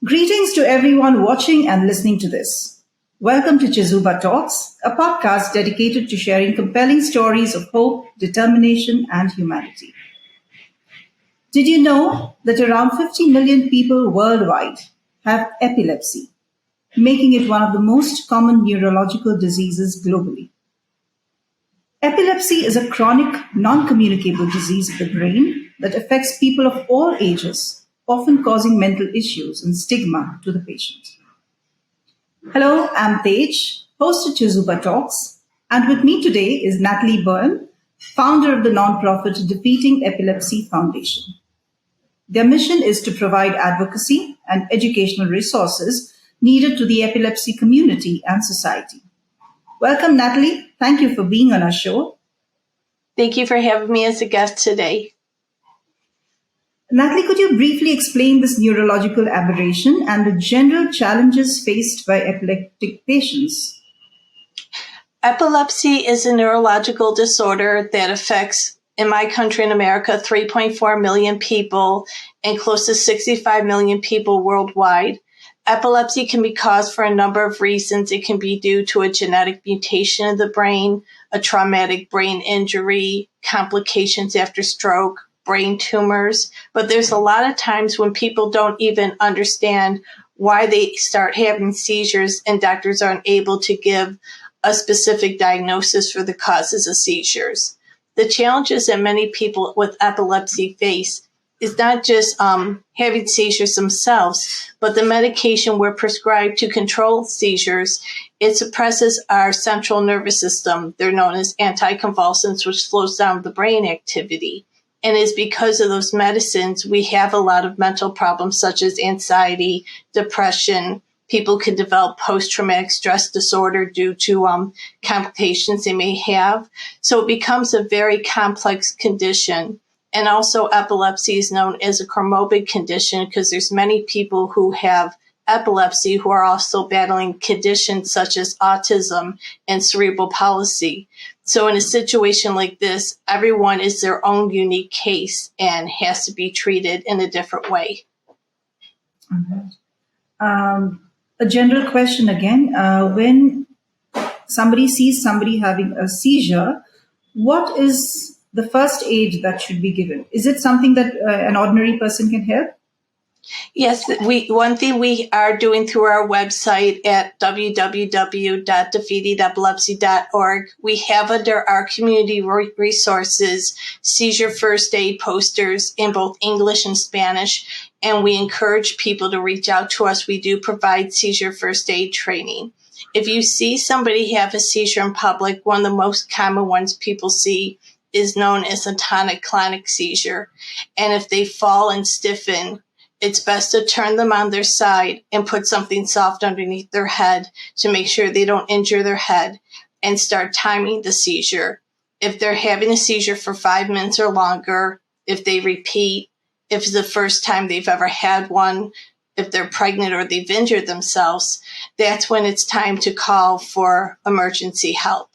Greetings to everyone watching and listening to this. Welcome to CHEZUBA Talks, a podcast dedicated to sharing compelling stories of hope, determination, and humanity. Did you know that around 50 million people worldwide have epilepsy, making it one of the most common neurological diseases globally? Epilepsy is a chronic, non-communicable disease of the brain that affects people of all ages, often causing mental issues and stigma to the patient. Hello, I'm Tej, host of CHEZUBA Talks, and with me today is Natalie Boehm, founder of the nonprofit Defeating Epilepsy Foundation. Their mission is to provide advocacy and educational resources needed to the epilepsy community and society. Welcome, Natalie. Thank you for being on our show. Thank you for having me as a guest today. Natalie, could you briefly explain this neurological aberration and the general challenges faced by epileptic patients? Epilepsy is a neurological disorder that affects, in my country in America, 3.4 million people and close to 65 million people worldwide. Epilepsy can be caused for a number of reasons. It can be due to a genetic mutation of the brain, a traumatic brain injury, complications after stroke, brain tumors, but there's a lot of times when people don't even understand why they start having seizures and doctors aren't able to give a specific diagnosis for the causes of seizures. The challenges that many people with epilepsy face is not just having seizures themselves, but the medication we're prescribed to control seizures. It suppresses our central nervous system. They're known as anticonvulsants, which slows down the brain activity. And it's because of those medicines, we have a lot of mental problems such as anxiety, depression. People can develop post-traumatic stress disorder due to complications they may have. So it becomes a very complex condition. And also epilepsy is known as a comorbid condition because there's many people who have epilepsy who are also battling conditions such as autism and cerebral palsy. So in a situation like this, everyone is their own unique case and has to be treated in a different way. A general question again. When somebody sees somebody having a seizure, what is the first aid that should be given? Is it something that an ordinary person can help? Yes, one thing we are doing through our website at www.defeatingepilepsy.org, we have under our community resources seizure first aid posters in both English and Spanish, and we encourage people to reach out to us. We do provide seizure first aid training. If you see somebody have a seizure in public, one of the most common ones people see is known as a tonic-clonic seizure, and if they fall and stiffen, it's best to turn them on their side and put something soft underneath their head to make sure they don't injure their head and start timing the seizure. If they're having a seizure for 5 minutes or longer, if they repeat, if it's the first time they've ever had one, if they're pregnant or they've injured themselves, that's when it's time to call for emergency help.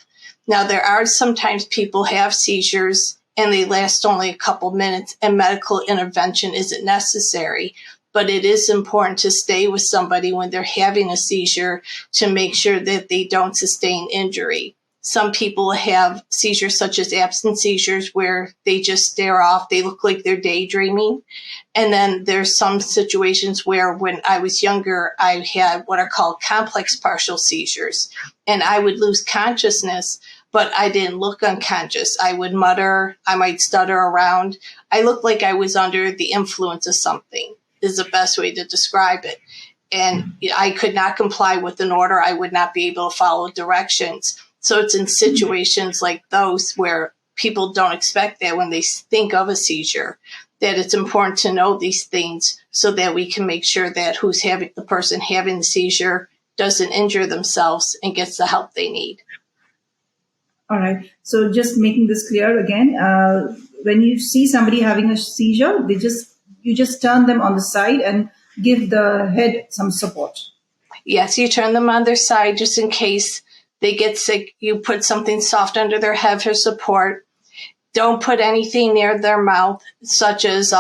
Now, there are sometimes people have seizures and they last only a couple minutes and medical intervention isn't necessary. But it is important to stay with somebody when they're having a seizure to make sure that they don't sustain injury. Some people have seizures such as absent seizures where they just stare off. They look like they're daydreaming. And then there's some situations where when I was younger, I had what are called complex partial seizures. And I would lose consciousness, but I didn't look unconscious. I would mutter, I might stutter around. I looked like I was under the influence of something, is the best way to describe it. And I could not comply with an order. I would not be able to follow directions. So it's in situations like those where people don't expect that when they think of a seizure, that it's important to know these things so that we can make sure that the person having the seizure doesn't injure themselves and gets the help they need. All right. So just making this clear again, when you see somebody having a seizure, you just turn them on the side and give the head some support. Yes, you turn them on their side just in case they get sick. You put something soft under their head for support. Don't put anything near their mouth, such as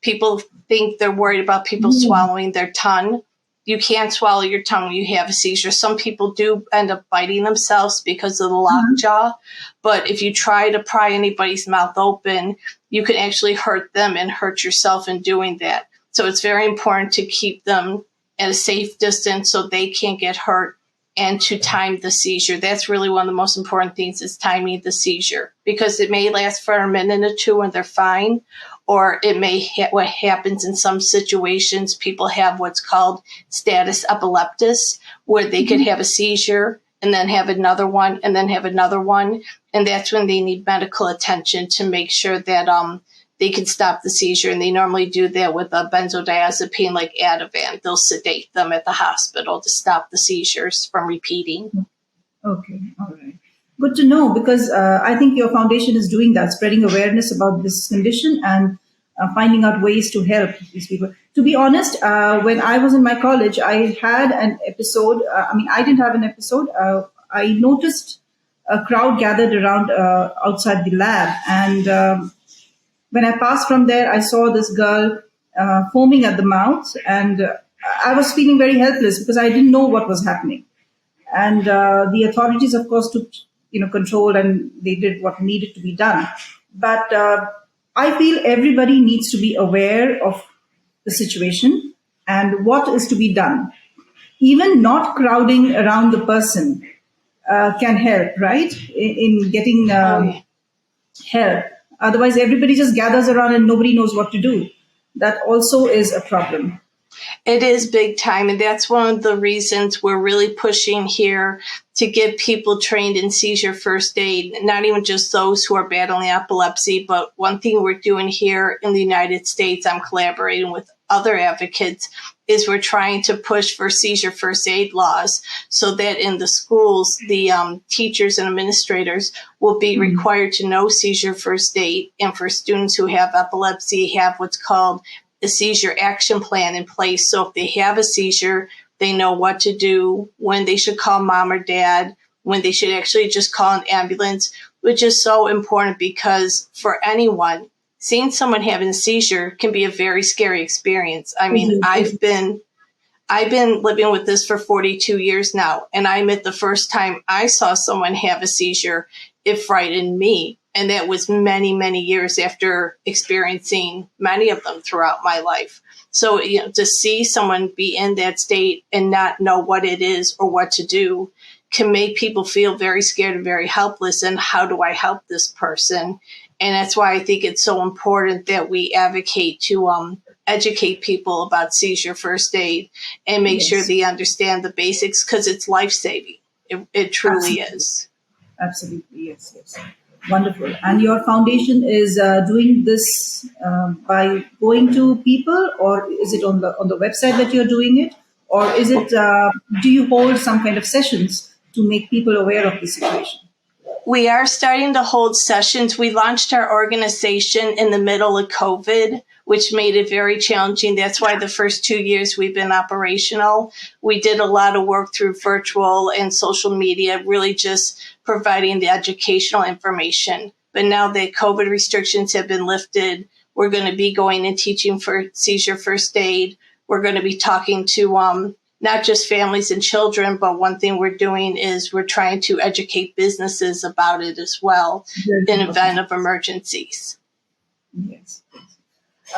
people think they're worried about people swallowing their tongue. you can't swallow your tongue when you have a seizure. Some people do end up biting themselves because of the lockjaw. But if you try to pry anybody's mouth open, you can actually hurt them and hurt yourself in doing that. So it's very important to keep them at a safe distance so they can't get hurt, and to time the seizure. That's really one of the most important things, is timing the seizure, because it may last for a minute or two and they're fine, or it may what happens in some situations, people have what's called status epilepticus, where they could have a seizure and then have another one and then have another one. And that's when they need medical attention to make sure that they can stop the seizure. And they normally do that with a benzodiazepine like Ativan. They'll sedate them at the hospital to stop the seizures from repeating. Okay, all right. Good to know, because I think your foundation is doing that, spreading awareness about this condition and finding out ways to help these people. To be honest, when I was in my college, I had an episode. I didn't have an episode. I noticed a crowd gathered around outside the lab, and when I passed from there, I saw this girl foaming at the mouth, and I was feeling very helpless because I didn't know what was happening. And the authorities, of course, took control, and they did what needed to be done. But I feel everybody needs to be aware of the situation and what is to be done. Even not crowding around the person can help, right, in getting help. Otherwise, everybody just gathers around and nobody knows what to do. That also is a problem. It is big time, and that's one of the reasons we're really pushing here to get people trained in seizure first aid, not even just those who are battling epilepsy, but one thing we're doing here in the United States, I'm collaborating with other advocates, is we're trying to push for seizure first aid laws so that in the schools, the teachers and administrators will be required to know seizure first aid, and for students who have epilepsy, have what's called a seizure action plan in place. So if they have a seizure, they know what to do, when they should call mom or dad, when they should actually just call an ambulance, which is so important because for anyone, seeing someone having a seizure can be a very scary experience. I mean, I've been living with this for 42 years now, and I admit the first time I saw someone have a seizure, it frightened me. And that was many, many years after experiencing many of them throughout my life. So, to see someone be in that state and not know what it is or what to do can make people feel very scared and very helpless. And how do I help this person? And that's why I think it's so important that we advocate to educate people about seizure first aid and make sure they understand the basics, because it's life-saving. It truly is. Absolutely, yes. Wonderful. And your foundation is doing this by going to people, or is it on the website that you're doing it, or is it do you hold some kind of sessions to make people aware of the situation? We are starting to hold sessions. We launched our organization in the middle of COVID, which made it very challenging. That's why the first 2 years we've been operational. We did a lot of work through virtual and social media, really just providing the educational information. But now that COVID restrictions have been lifted, we're going to be going and teaching for seizure first aid. We're going to be talking to not just families and children, but one thing we're doing is we're trying to educate businesses about it as well in event of emergencies. Yes.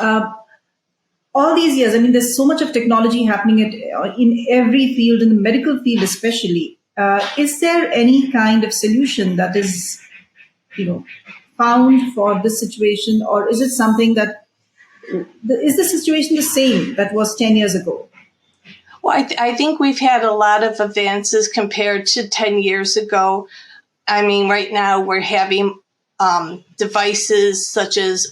All these years, there's so much of technology happening in every field, in the medical field especially. Is there any kind of solution that is, found for this situation, or is it something that is the situation the same that was 10 years ago? Well, I think we've had a lot of advances compared to 10 years ago. Right now we're having devices such as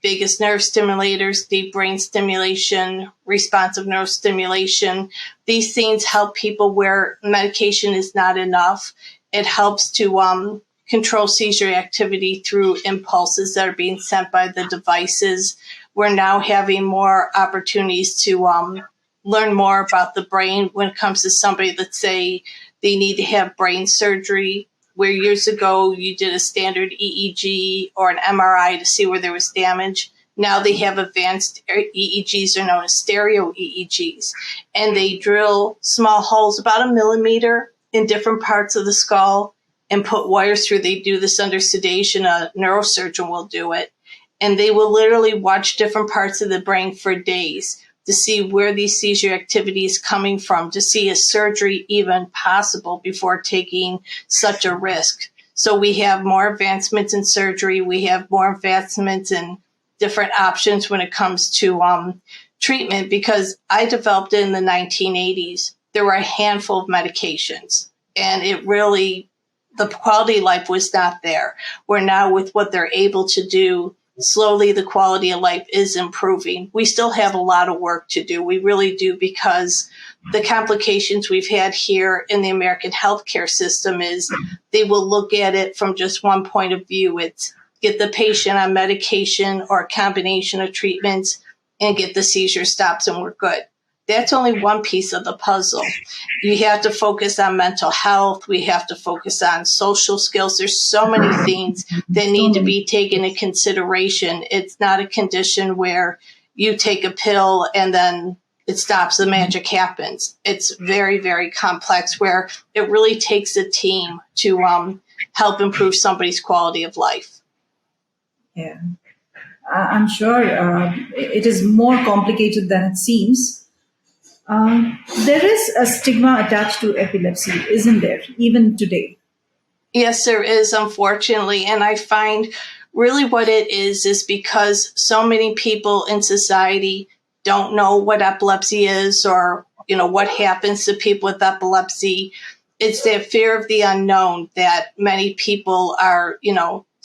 vagus nerve stimulators, deep brain stimulation, responsive neurostimulation. These things help people where medication is not enough. It helps to control seizure activity through impulses that are being sent by the devices. We're now having more opportunities to learn more about the brain when it comes to somebody, let's say they need to have brain surgery, where years ago you did a standard EEG or an MRI to see where there was damage. Now they have advanced EEGs, are known as stereo EEGs, and they drill small holes about 1 millimeter in different parts of the skull and put wires through. They do this under sedation. A neurosurgeon will do it. And they will literally watch different parts of the brain for days to see where these seizure activity is coming from, to see is surgery even possible before taking such a risk. So we have more advancements in surgery. We have more advancements in different options when it comes to treatment, because I developed it in the 1980s. There were a handful of medications, and it really, the quality of life was not there. Where now with what they're able to do, slowly the quality of life is improving. We still have a lot of work to do. We really do, because the complications we've had here in the American healthcare system is they will look at it from just one point of view. It's get the patient on medication or a combination of treatments and get the seizure stops and we're good. That's only one piece of the puzzle. You have to focus on mental health. We have to focus on social skills. There's so many things that need to be taken into consideration. It's not a condition where you take a pill and then it stops, the magic happens. It's very, very complex, where it really takes a team to help improve somebody's quality of life. Yeah, I'm sure it is more complicated than it seems. There is a stigma attached to epilepsy, isn't there, even today? Yes, there is, unfortunately. And I find really what it is because so many people in society don't know what epilepsy is, or, what happens to people with epilepsy. It's that fear of the unknown that many people are,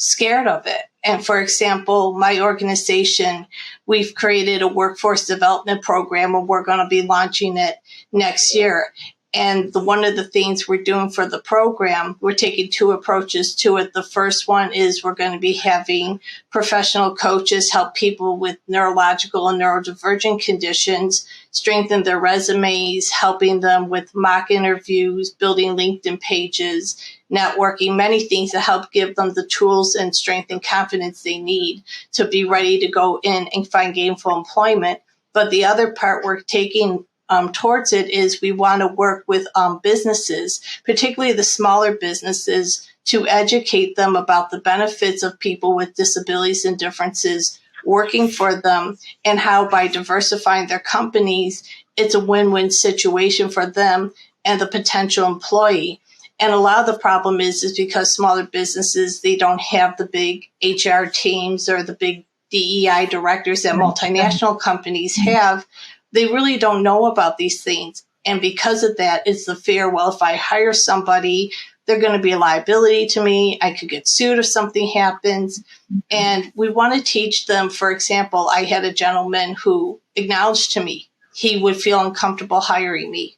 scared of it. And for example, my organization, we've created a workforce development program, and we're going to be launching it next year. And one of the things we're doing for the program, we're taking two approaches to it. The first one is we're going to be having professional coaches help people with neurological and neurodivergent conditions strengthen their resumes, helping them with mock interviews, building LinkedIn pages, networking, many things to help give them the tools and strength and confidence they need to be ready to go in and find gainful employment. But the other part we're taking towards it is we want to work with businesses, particularly the smaller businesses, to educate them about the benefits of people with disabilities and differences working for them, and how by diversifying their companies, it's a win-win situation for them and the potential employee. And a lot of the problem is because smaller businesses, they don't have the big HR teams or the big DEI directors that multinational companies have. They really don't know about these things. And because of that, it's the fear, well, if I hire somebody, they're going to be a liability to me. I could get sued if something happens. And we want to teach them. For example, I had a gentleman who acknowledged to me he would feel uncomfortable hiring me.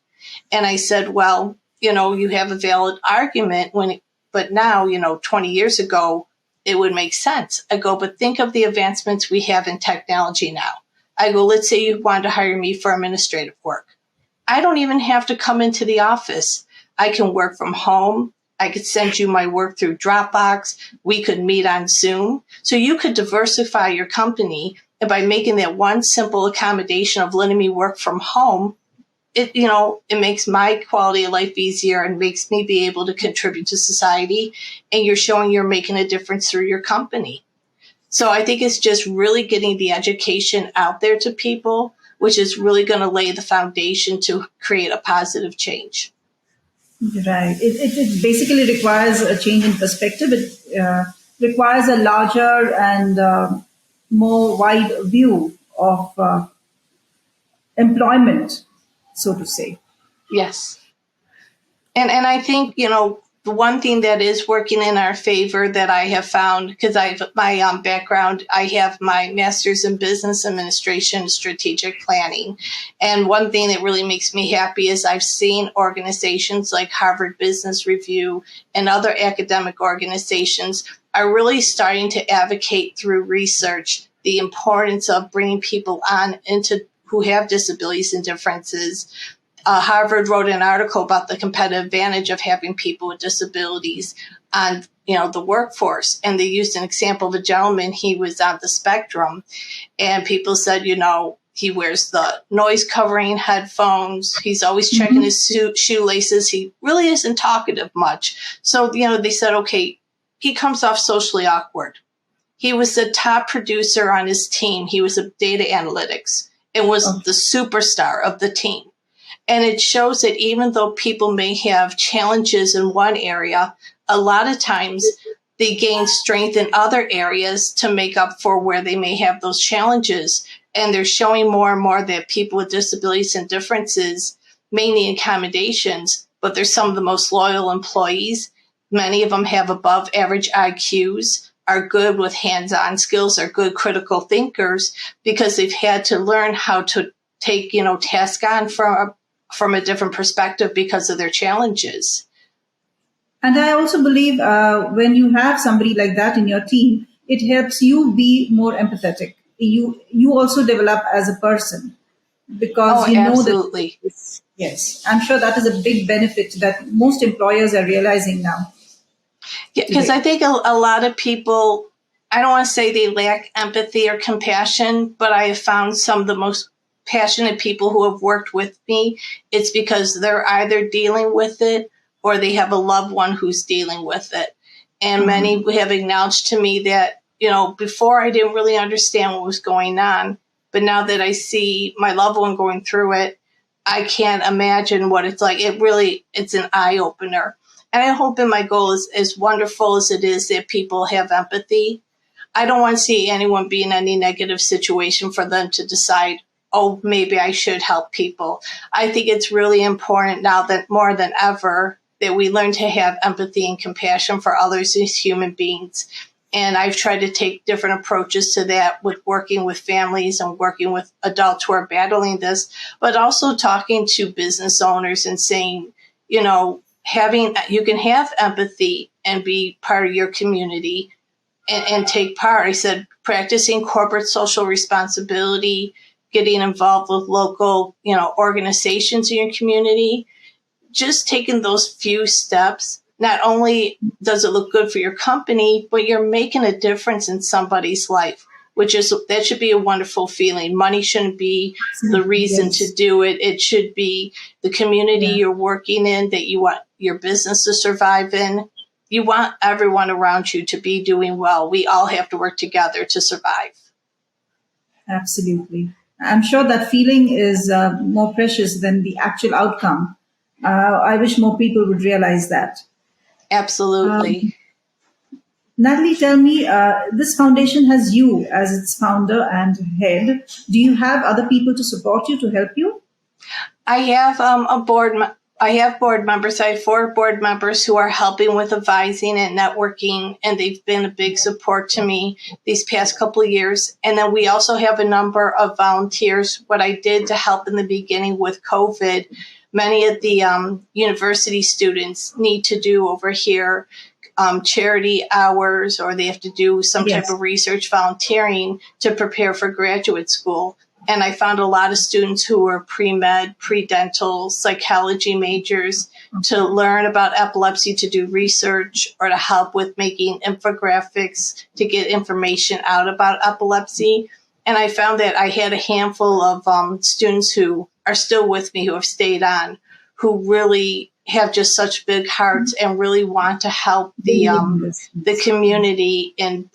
And I said, well, you have a valid argument but now, 20 years ago, it would make sense. I go, but think of the advancements we have in technology now. I go, let's say you wanted to hire me for administrative work. I don't even have to come into the office. I can work from home. I could send you my work through Dropbox. We could meet on Zoom. So you could diversify your company. And by making that one simple accommodation of letting me work from home, it makes my quality of life easier and makes me be able to contribute to society. And you're showing you're making a difference through your company. So I think it's just really getting the education out there to people, which is really going to lay the foundation to create a positive change. Right. It basically requires a change in perspective. It requires a larger and more wide view of employment, so to say. Yes. And I think, the one thing that is working in our favor that I have found, because my background, I have my master's in business administration, strategic planning. And one thing that really makes me happy is I've seen organizations like Harvard Business Review and other academic organizations are really starting to advocate through research the importance of bringing people on who have disabilities and differences. Harvard wrote an article about the competitive advantage of having people with disabilities on, the workforce. And they used an example of a gentleman, he was on the spectrum, and people said, he wears the noise covering headphones. He's always checking his shoelaces. He really isn't talkative much. So, they said, okay, he comes off socially awkward. He was the top producer on his team. He was a data analytics and was the superstar of the team. And it shows that even though people may have challenges in one area, a lot of times they gain strength in other areas to make up for where they may have those challenges. And they're showing more and more that people with disabilities and differences may need accommodations, but they're some of the most loyal employees. Many of them have above average IQs, are good with hands-on skills, are good critical thinkers, because they've had to learn how to take, task on from a different perspective because of their challenges. And I also believe when you have somebody like that in your team, it helps you be more empathetic. You also develop as a person because you know absolutely. That. Yes, I'm sure that is a big benefit that most employers are realizing now. Yeah, because I think a lot of people, I don't want to say they lack empathy or compassion, but I have found some of the most passionate people who have worked with me, it's because they're either dealing with it or they have a loved one who's dealing with it. And many have acknowledged to me that, before I didn't really understand what was going on, but now that I see my loved one going through it, I can't imagine what it's like. It's an eye opener. And I hope, and my goal is as wonderful as it is that people have empathy, I don't want to see anyone be in any negative situation for them to decide, oh, maybe I should help people. I think it's really important now that more than ever that we learn to have empathy and compassion for others as human beings. And I've tried to take different approaches to that with working with families and working with adults who are battling this, but also talking to business owners and saying, you can have empathy and be part of your community and take part. I said, practicing corporate social responsibility, getting involved with local, organizations in your community, just taking those few steps. Not only does it look good for your company, but you're making a difference in somebody's life, that should be a wonderful feeling. Money shouldn't be the reason to do it. It should be the community you're working in that you want your business to survive in. You want everyone around you to be doing well. We all have to work together to survive. Absolutely. I'm sure that feeling is more precious than the actual outcome. I wish more people would realize that. Absolutely. Natalie, tell me, this foundation has you as its founder and head. Do you have other people to support you, to help you? I have I have board members. I have 4 board members who are helping with advising and networking, and they've been a big support to me these past couple of years. And then we also have a number of volunteers. What I did to help in the beginning with COVID, many of the university students need to do over here charity hours, or they have to do some type of research volunteering to prepare for graduate school. And I found a lot of students who were pre-med, pre-dental, psychology majors to learn about epilepsy, to do research, or to help with making infographics to get information out about epilepsy. And I found that I had a handful of students who are still with me, who have stayed on, who really have just such big hearts and really want to help the community and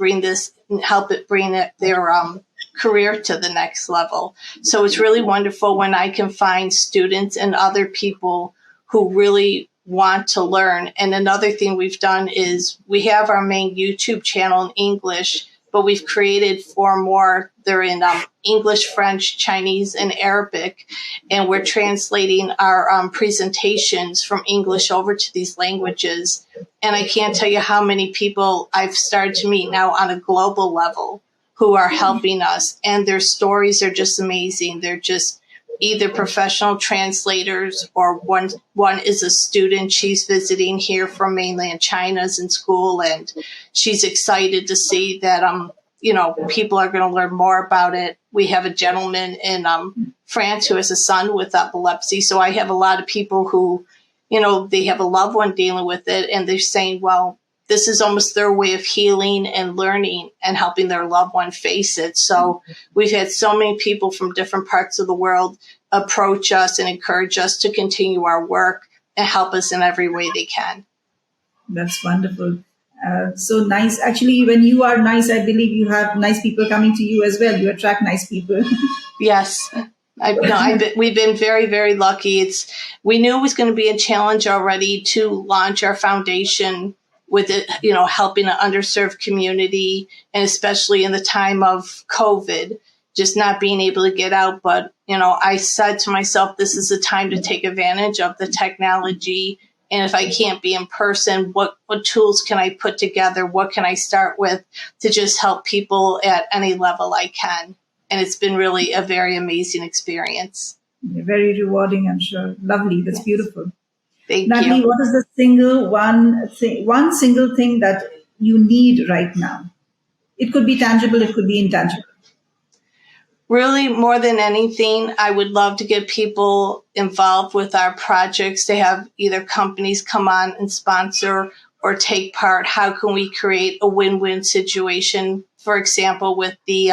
help it bring their career to the next level. So it's really wonderful when I can find students and other people who really want to learn. And another thing we've done is we have our main YouTube channel in English, but we've created 4 more. They're in English, French, Chinese, and Arabic. And we're translating our presentations from English over to these languages. And I can't tell you how many people I've started to meet now on a global level who are helping us. And their stories are just amazing. They're just either professional translators, or one is a student. She's visiting here from mainland China's in school, and she's excited to see that people are going to learn more about it. We have a gentleman in France who has a son with epilepsy. So I have a lot of people who, they have a loved one dealing with it, and they're saying, well, this is almost their way of healing and learning and helping their loved one face it. So we've had so many people from different parts of the world approach us and encourage us to continue our work and help us in every way they can. That's wonderful. So nice. Actually, when you are nice, I believe you have nice people coming to you as well. You attract nice people. Yes. We've been very, very lucky. We knew it was going to be a challenge already to launch our foundation with it, helping an underserved community, and especially in the time of COVID, just not being able to get out. But, I said to myself, this is the time to take advantage of the technology. And if I can't be in person, what tools can I put together? What can I start with to just help people at any level I can? And it's been really a very amazing experience. Very rewarding, I'm sure. Lovely. That's beautiful. Thank Natalie, you. what is the one single thing that you need right now? It could be tangible, it could be intangible. Really, more than anything, I would love to get people involved with our projects, to have either companies come on and sponsor or take part. How can we create a win-win situation? For example, with the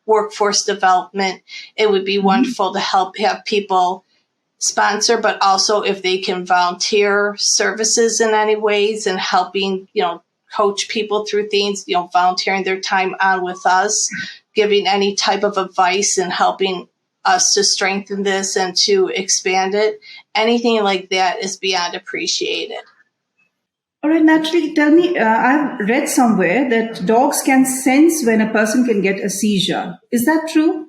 workforce development, it would be wonderful to have people sponsor, but also if they can volunteer services in any ways and helping, coach people through things, volunteering their time on with us, giving any type of advice and helping us to strengthen this and to expand it. Anything like that is beyond appreciated. All right, Natalie, tell me, I've read somewhere that dogs can sense when a person can get a seizure. Is that true?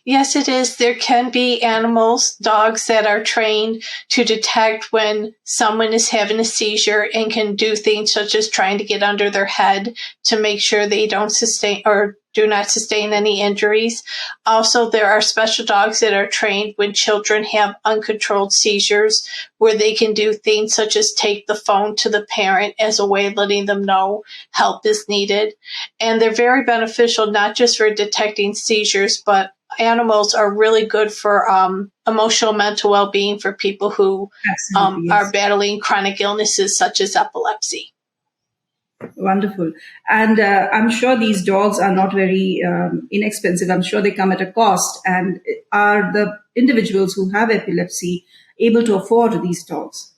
Yes, it is. There can be dogs that are trained to detect when someone is having a seizure and can do things such as trying to get under their head to make sure they don't sustain or do not sustain any injuries. Also, there are special dogs that are trained when children have uncontrolled seizures, where they can do things such as take the phone to the parent as a way of letting them know help is needed. And they're very beneficial, not just for detecting seizures, but animals are really good for emotional mental well-being for people who are battling chronic illnesses such as epilepsy. Wonderful. And I'm sure these dogs are not very inexpensive. I'm sure they come at a cost. And are the individuals who have epilepsy able to afford these dogs?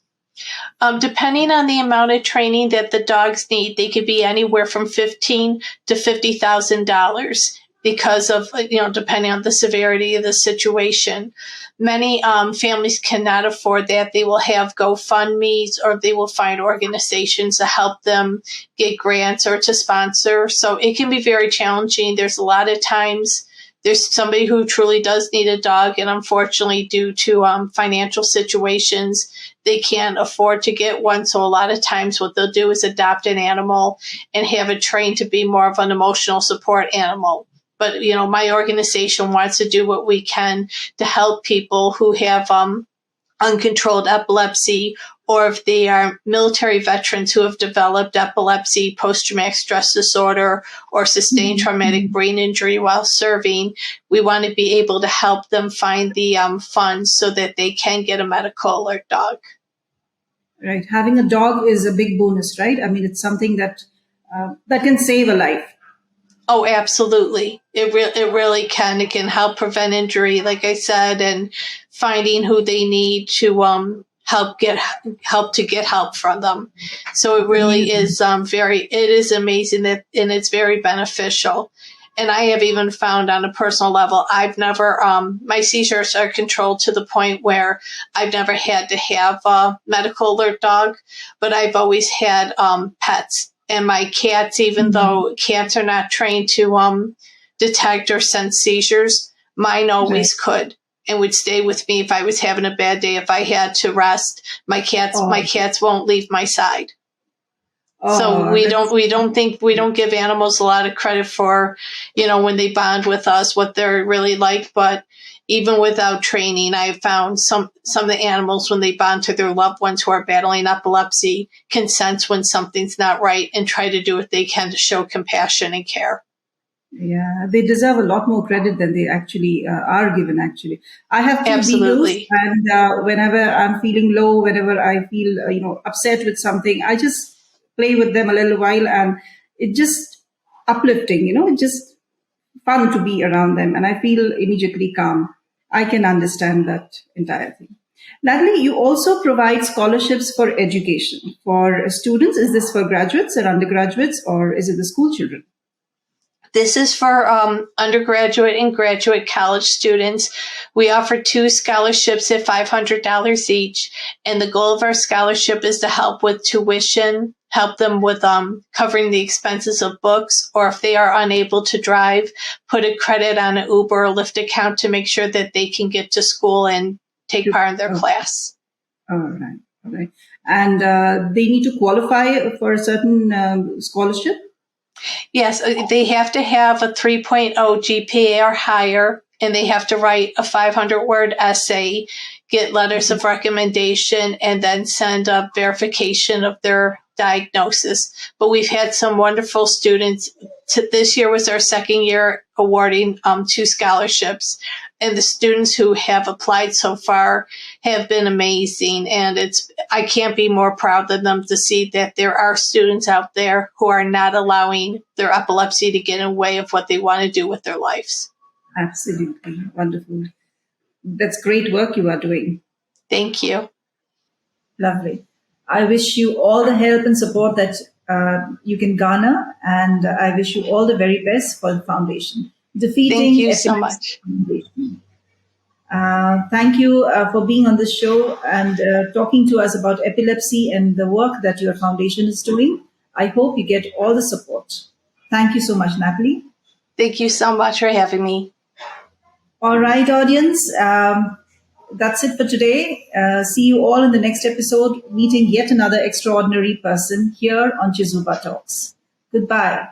Depending on the amount of training that the dogs need, they could be anywhere from $15,000 to $50,000. Because of, depending on the severity of the situation. Many families cannot afford that. They will have GoFundMes, or they will find organizations to help them get grants or to sponsor. So it can be very challenging. There's a lot of times there's somebody who truly does need a dog, and unfortunately, due to financial situations, they can't afford to get one. So a lot of times what they'll do is adopt an animal and have it trained to be more of an emotional support animal. But, my organization wants to do what we can to help people who have uncontrolled epilepsy, or if they are military veterans who have developed epilepsy, post-traumatic stress disorder, or sustained traumatic brain injury while serving. We want to be able to help them find the funds so that they can get a medical alert dog. Right. Having a dog is a big bonus, right? I mean, it's something that can save a life. Oh, absolutely. It really can. It can help prevent injury, like I said, and finding who they need to help get help from them. So it really is it is amazing and it's very beneficial. And I have even found on a personal level, I've never, my seizures are controlled to the point where I've never had to have a medical alert dog, but I've always had pets. And my cats, even though cats are not trained to detect or sense seizures, mine always could and would stay with me if I was having a bad day. If I had to rest, my cats won't leave my side. So we don't give animals a lot of credit for, when they bond with us, what they're really like. But even without training, I found some of the animals, when they bond to their loved ones who are battling epilepsy, can sense when something's not right and try to do what they can to show compassion and care. Yeah, they deserve a lot more credit than they actually are given, actually. I have two Absolutely. beagles, and whenever I'm feeling low, whenever I feel, upset with something, I just play with them a little while, and it's just uplifting, it's just fun to be around them, and I feel immediately calm. I can understand that entire thing. Natalie, you also provide scholarships for education for students. Is this for graduates or undergraduates, or is it the school children? This is for undergraduate and graduate college students. We offer 2 scholarships at $500 each. And the goal of our scholarship is to help with tuition, help them with covering the expenses of books, or if they are unable to drive, put a credit on an Uber or Lyft account to make sure that they can get to school and take part in their class. All right. All right. And they need to qualify for a certain scholarship? Yes, they have to have a 3.0 GPA or higher, and they have to write a 500-word essay, get letters of recommendation, and then send a verification of their diagnosis. But we've had some wonderful students. This year was our second year awarding 2 scholarships. And the students who have applied so far have been amazing. And I can't be more proud of them to see that there are students out there who are not allowing their epilepsy to get in the way of what they want to do with their lives. Absolutely. Wonderful. That's great work you are doing. Thank you. Lovely. I wish you all the help and support that you can garner, and I wish you all the very best for the foundation. Thank you so much. Thank you for being on this show and talking to us about epilepsy and the work that your foundation is doing. I hope you get all the support. Thank you so much, Natalie. Thank you so much for having me. All right, audience. That's it for today. See you all in the next episode, meeting yet another extraordinary person here on CHEZUBA Talks. Goodbye.